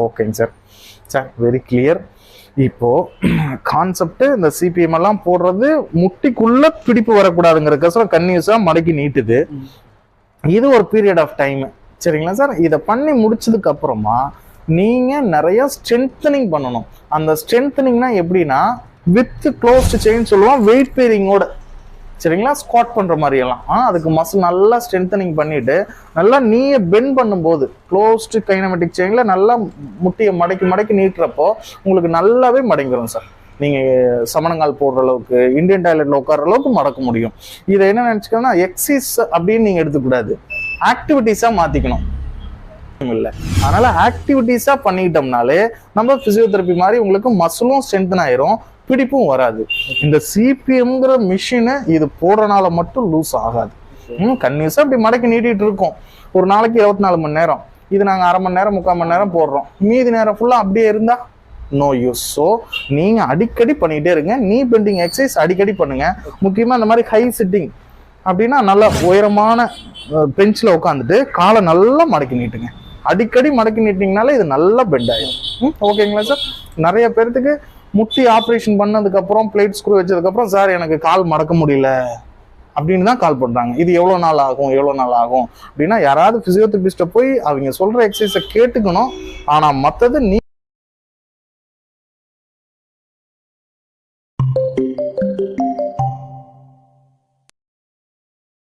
ஓகேங்க sir. Sir very clear. இப்போ concept இந்த சிபிஎம் எல்லாம் போடுறது முட்டிக்குள்ள பிடிப்பு வரக்கூடாதுங்கிறதுக்கோசரம் கன்னியூஸா மடக்கி நீட்டுது. இது ஒரு பீரியட் ஆஃப் டைம். சரிங்களா சார்? இதை பண்ணி முடிச்சதுக்கு அப்புறமா நீங்க நிறைய ஸ்ட்ரென்தனிங் பண்ணணும். அந்த ஸ்ட்ரென்தனிங்னா எப்படின்னா வித் க்ளோஸ்ட் செயின் சொல்லுவோம், வெயிட் பேரிங்கோட. சரிங்களா? ஸ்குவாட் பண்ற மாதிரி எல்லாம் அதுக்கு மசில் நல்லா ஸ்ட்ரென்தனிங் பண்ணிட்டு நல்லா நீயே பெண்ட் பண்ணும்போது க்ளோஸ்டு கைனமெட்டிக் செயின்ல நல்லா முட்டியை மடக்கி மடக்கி நீட்டுறப்போ உங்களுக்கு நல்லாவே மடங்கிடும் சார். நீங்க சமணங்கால் போடுற அளவுக்கு, இந்தியன் டாய்லெட்ல உட்கார்ற அளவுக்கு மடக்க முடியும். இதை என்ன நினைச்சுக்கணும்னா எக்ஸசைஸ் அப்படின்னு நீங்க எடுத்துக்கூடாது, ஆக்டிவிட்டிஸா மாத்திக்கணும். இல்லை, அதனால ஆக்டிவிட்டிஸா பண்ணிக்கிட்டோம்னாலே நம்ம பிசியோதெரப்பி மாதிரி உங்களுக்கு மசிலும் ஸ்ட்ரென்தன் ஆயிரும், பிடிப்பும் வராது. இந்த சிபிஎம்ங்கிற மிஷினை இது போடுறனால மட்டும் லூஸ் ஆகாது. கன்னியூஸா இப்படி மடக்கி நீட்டிட்டு இருக்கோம். ஒரு நாளைக்கு 24 மணி நேரம், இது நாங்க அரை மணி நேரம் 3/4 மணி நேரம் போடுறோம். மீதி நேரம் ஃபுல்லா அப்படியே இருந்தா நோ யூஸ். ஸோ நீங்க அடிக்கடி பண்ணிட்டே இருங்க. நீ பெண்டிங் எக்ஸசைஸ் அடிக்கடி பண்ணுங்க. முக்கியமா இந்த மாதிரி ஹை சிட்டிங் அப்படின்னா நல்லா உயரமான பெஞ்சில் உட்காந்துட்டு காலை நல்லா மடக்கி நீட்டுங்க. அடிக்கடி மடக்கி நீட்டிங்கனால இது நல்லா பெண்ட் ஆயிடும். ஓகேங்களா சார்? நிறைய பேர்த்துக்கு முட்டி ஆப்ரேஷன் பண்ணதுக்கு அப்புறம் பிளேட் ஸ்க்ரூ வச்சதுக்கு அப்புறம் சார் எனக்கு கால் மடக்க முடியல அப்படின்னு தான் கால் பண்றாங்க. இது எவ்வளவு நாள் ஆகும் அப்படின்னா யாராவது பிசியோதெரபிஸ்ட போய் அவங்க சொல்ற எக்ஸசைஸை கேட்டுக்கணும். ஆனா மற்றது நீ